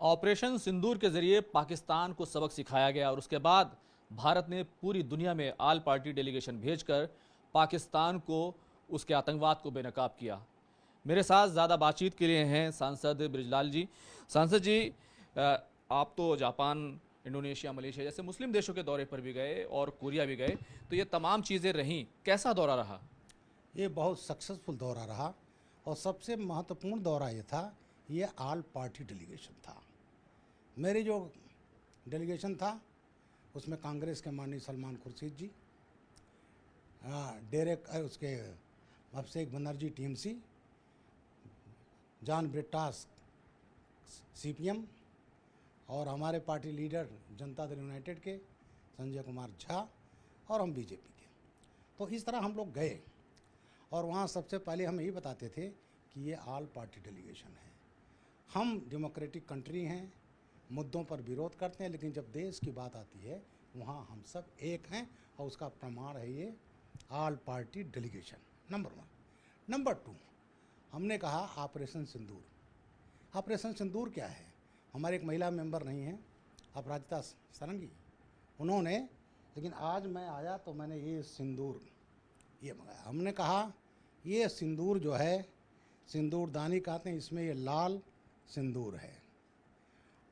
Operation सिंदूर के जरिए पाकिस्तान को सबक सिखाया गया और उसके बाद भारत ने पूरी दुनिया में ऑल पार्टी डेलीगेशन भेजकर पाकिस्तान को उसके आतंकवाद को बेनकाब किया। मेरे साथ ज़्यादा बातचीत के लिए हैं सांसद बृजलाल जी। सांसद जी, आप तो जापान, इंडोनेशिया, मलेशिया जैसे मुस्लिम देशों के दौरे पर भी गए और कोरिया भी गए, तो ये तमाम चीज़ें रहीं, कैसा दौरा रहा? ये बहुत सक्सेसफुल दौरा रहा और सबसे महत्वपूर्ण दौरा ये था, ये ऑल पार्टी डेलीगेशन था। मेरी जो डेलीगेशन था उसमें कांग्रेस के माननीय सलमान खुर्शीद जी, डेरेक उसके Abhishek Banerjee TMC, John Brittas CPM और हमारे party leader Janata Dal United के संजय कुमार झा और हम बीजेपी के। तो इस तरह हम लोग गए और वहाँ सबसे पहले हम यही बताते थे कि ये ऑल पार्टी डेलीगेशन है। हम डेमोक्रेटिक कंट्री हैं, मुद्दों पर विरोध करते हैं, लेकिन जब देश की बात आती है वहाँ हम सब एक हैं और उसका प्रमाण है ये all party delegation. Number 1। Number 2, हमने कहा ऑपरेशन सिंदूर। ऑपरेशन सिंदूर क्या है? हमारे एक महिला मेंबर नहीं हैं, अपराजिता सारंगी, उन्होंने, लेकिन आज मैं आया तो मैंने ये सिंदूर ये मंगाया। हमने कहा ये सिंदूर जो है, सिंदूरदानी कहते हैं, इसमें ये लाल सिंदूर है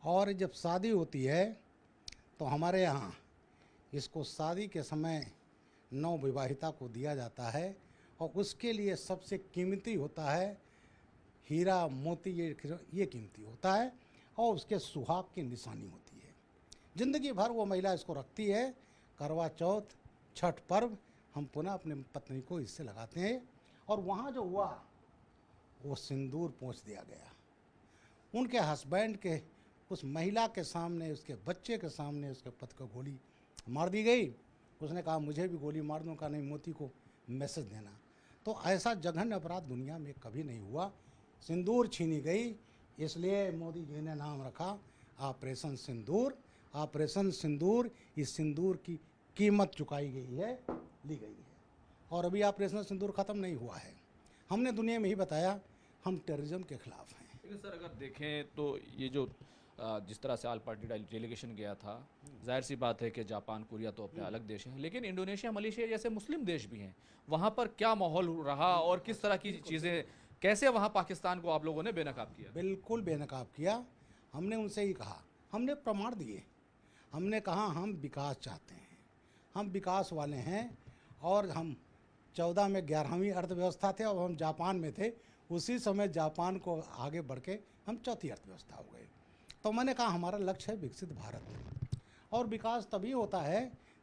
और जब शादी होती है तो हमारे यहाँ इसको शादी के समय नवविवाहिता को दिया जाता है और उसके लिए सबसे कीमती होता है हीरा मोती, ये कीमती होता है और उसके सुहाग की निशानी होती है। ज़िंदगी भर वो महिला इसको रखती है। करवा चौथ, छठ पर्व हम पुनः अपने पत्नी को इससे लगाते हैं और वहाँ जो हुआ वो सिंदूर पोंछ दिया गया। उनके हस्बैंड के, उस महिला के सामने, उसके बच्चे के सामने उसके पति को गोली मार दी गई। उसने कहा मुझे भी गोली मार दूँ, का नहीं मोती को मैसेज देना। तो ऐसा जघन्य अपराध दुनिया में कभी नहीं हुआ। सिंदूर छीनी गई, इसलिए मोदी जी ने नाम रखा ऑपरेशन सिंदूर। ऑपरेशन सिंदूर, इस सिंदूर की कीमत चुकाई गई है, ली गई है और अभी ऑपरेशन सिंदूर ख़त्म नहीं हुआ है। हमने दुनिया में ही बताया हम टेररिज्म के खिलाफ हैं। लेकिन सर, अगर देखें तो ये जो जिस तरह से ऑल पार्टी डेलीगेशन गया था, जाहिर सी बात है कि जापान, कोरिया तो अपने अलग देश हैं, लेकिन इंडोनेशिया, मलेशिया जैसे मुस्लिम देश भी हैं। वहाँ पर क्या माहौल रहा और किस तरह की चीज़ें, कैसे वहाँ पाकिस्तान को आप लोगों ने बेनकाब किया? बिल्कुल बेनकाब किया। हमने उनसे ही कहा, हमने प्रमाण दिए। हमने कहा हम विकास चाहते हैं, हम विकास वाले हैं और हम 14 में 11वीं अर्थव्यवस्था थे और हम जापान में थे। उसी समय जापान को आगे बढ़ के हम चौथी अर्थव्यवस्था हो गए। तो मैंने कहा हमारा लक्ष्य है विकसित भारत और विकास तभी होता है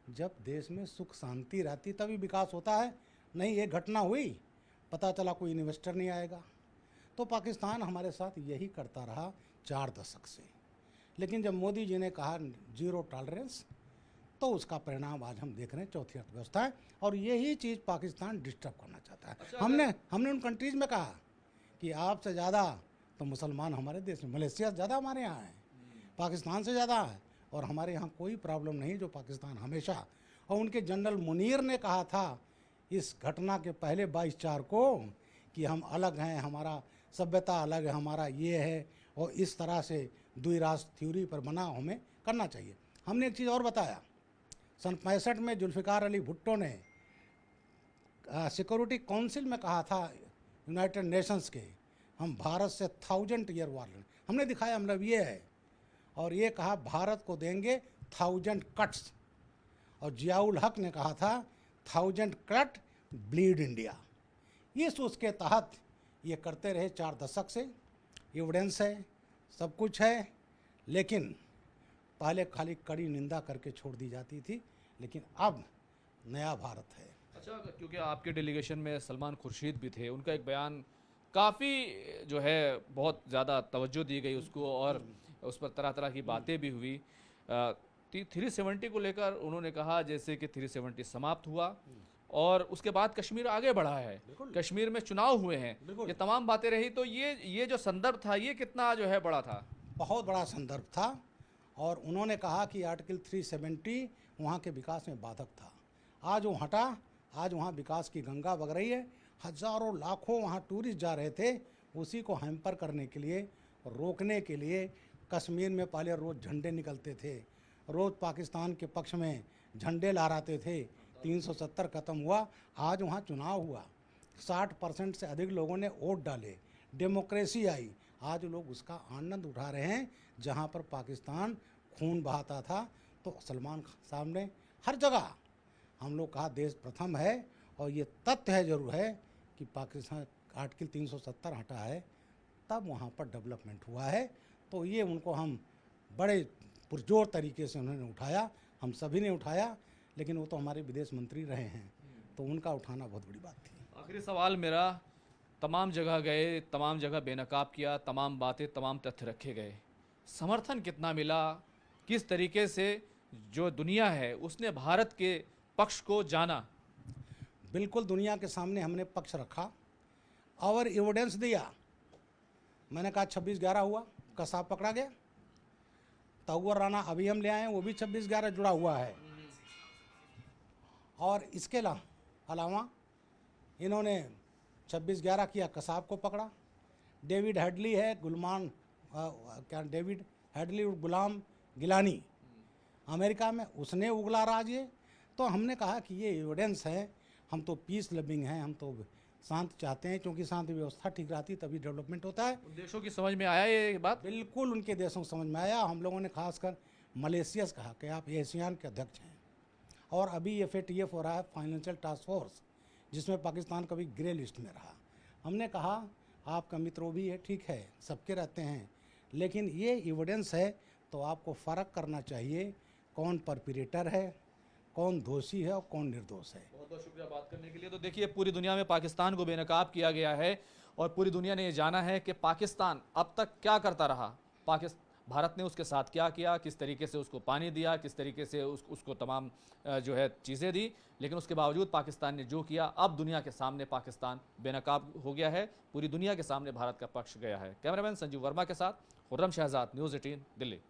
जब देश में सुख शांति रहती, तभी विकास होता है। नहीं, एक घटना हुई, पता चला कोई इन्वेस्टर नहीं आएगा। तो पाकिस्तान हमारे साथ यही करता रहा 4 दशक से। लेकिन जब मोदी जी ने कहा जीरो टॉलरेंस, तो उसका परिणाम आज हम देख रहे हैं, चौथी अर्थव्यवस्था है और यही चीज़ पाकिस्तान डिस्टर्ब करना चाहता है। अच्छा, हमने उन कंट्रीज़ में कहा कि आपसे ज़्यादा तो मुसलमान हमारे देश में, मलेशिया से ज़्यादा हमारे यहाँ है, पाकिस्तान से ज़्यादा है और हमारे यहाँ कोई प्रॉब्लम नहीं, जो पाकिस्तान हमेशा। और उनके जनरल मुनीर ने कहा था इस घटना के पहले 22/4 को कि हम अलग हैं, हमारा सभ्यता अलग है, हमारा ये है और इस तरह से द्विराष्ट्र थ्योरी पर बना हमें करना चाहिए। हमने एक चीज़ और बताया, सन 65 में जुल्फ़िकार अली भुट्टो ने सिक्योरिटी काउंसिल में कहा था यूनाइटेड नेशंस के, हम भारत से 1000 ईयर वार लड़ें। हमने दिखाया, मतलब ये है। और ये कहा भारत को देंगे 1000 कट्स और जियाउल हक ने कहा था 1000 कट ब्लीड इंडिया। ये सोच के तहत ये करते रहे 4 दशक से। एविडेंस है, सब कुछ है, लेकिन पहले खाली कड़ी निंदा करके छोड़ दी जाती थी, लेकिन अब नया भारत है। अच्छा, क्योंकि आपके डेलीगेशन में सलमान खुर्शीद भी थे, उनका एक बयान काफ़ी जो है बहुत ज़्यादा तवज्जो दी गई उसको और उस पर तरह तरह की बातें भी हुई। 370 को लेकर उन्होंने कहा जैसे कि 370 समाप्त हुआ और उसके बाद कश्मीर आगे बढ़ा है, कश्मीर में चुनाव हुए हैं, ये तमाम बातें रही। तो ये जो संदर्भ था, ये कितना जो है बड़ा था? बहुत बड़ा संदर्भ था और उन्होंने कहा कि आर्टिकल 370 वहाँ के विकास में बाधक था। आज वो हटा, आज वहाँ विकास की गंगा बग रही है। हजारों लाखों वहाँ टूरिस्ट जा रहे थे, उसी को हैम्पर करने के लिए, रोकने के लिए कश्मीर में पहले रोज़ झंडे निकलते थे, रोज़ पाकिस्तान के पक्ष में झंडे लहराते थे। 370 ख़त्म हुआ, आज वहाँ चुनाव हुआ, 60% से अधिक लोगों ने वोट डाले, डेमोक्रेसी आई। आज लोग उसका आनंद उठा रहे हैं। जहाँ पर पाकिस्तान खून बहाता था तो सलमान साहब ने हर जगह हम लोग कहा देश प्रथम है, और ये तथ्य है ज़रूर है कि पाकिस्तान आर्टिकल 370 हटा है तब वहाँ पर डेवलपमेंट हुआ है। तो ये उनको हम बड़े पुरजोर तरीके से उन्होंने उठाया, हम सभी ने उठाया, लेकिन वो तो हमारे विदेश मंत्री रहे हैं, तो उनका उठाना बहुत बड़ी बात थी। आखिरी सवाल मेरा, तमाम जगह गए, तमाम जगह बेनकाब किया, तमाम बातें, तमाम तथ्य रखे गए, समर्थन कितना मिला? किस तरीके से जो दुनिया है उसने भारत के पक्ष को जाना? बिल्कुल दुनिया के सामने हमने पक्ष रखा और एविडेंस दिया। मैंने कहा 26/11 हुआ, कसाब पकड़ा गया। तहुवर राना अभी हम ले आए हैं, वो भी 26/11 जुड़ा हुआ है। और इसके अलावा इन्होंने 26/11 किया, कसाब को पकड़ा। डेविड हेडली है, डेविड हेडली और गुलाम गिलानी अमेरिका में, उसने उगला राज ये। तो हमने कहा कि ये एविडेंस है, हम तो पीस लविंग हैं, हम तो शांत चाहते हैं, क्योंकि शांति व्यवस्था ठीक रहती तभी डेवलपमेंट होता है। उन देशों की समझ में आया ये बात? बिल्कुल उनके देशों को समझ में आया। हम लोगों ने खासकर मलेशिया से कहा कि आप एशियान के अध्यक्ष हैं, और अभी FATF हो रहा है, फाइनेंशियल टास्क फोर्स, जिसमें पाकिस्तान कभी ग्रे लिस्ट में रहा। हमने कहा आपका मित्र वो भी है, ठीक है, सबके रहते हैं, लेकिन ये एविडेंस है तो आपको फ़र्क करना चाहिए कौन परपिरेटर है, कौन दोषी है और कौन निर्दोष है। बहुत बहुत शुक्रिया बात करने के लिए। तो देखिए, पूरी दुनिया में पाकिस्तान को बेनकाब किया गया है और पूरी दुनिया ने ये जाना है कि पाकिस्तान अब तक क्या करता रहा, भारत ने उसके साथ क्या किया, किस तरीके से उसको पानी दिया, किस तरीके से उसको तमाम जो है चीज़ें दी, लेकिन उसके बावजूद पाकिस्तान ने जो किया, अब दुनिया के सामने पाकिस्तान बेनकाब हो गया है, पूरी दुनिया के सामने भारत का पक्ष गया है। कैमरामैन संजीव वर्मा के साथ खुर्रम शहजाद, न्यूज़ 18 दिल्ली।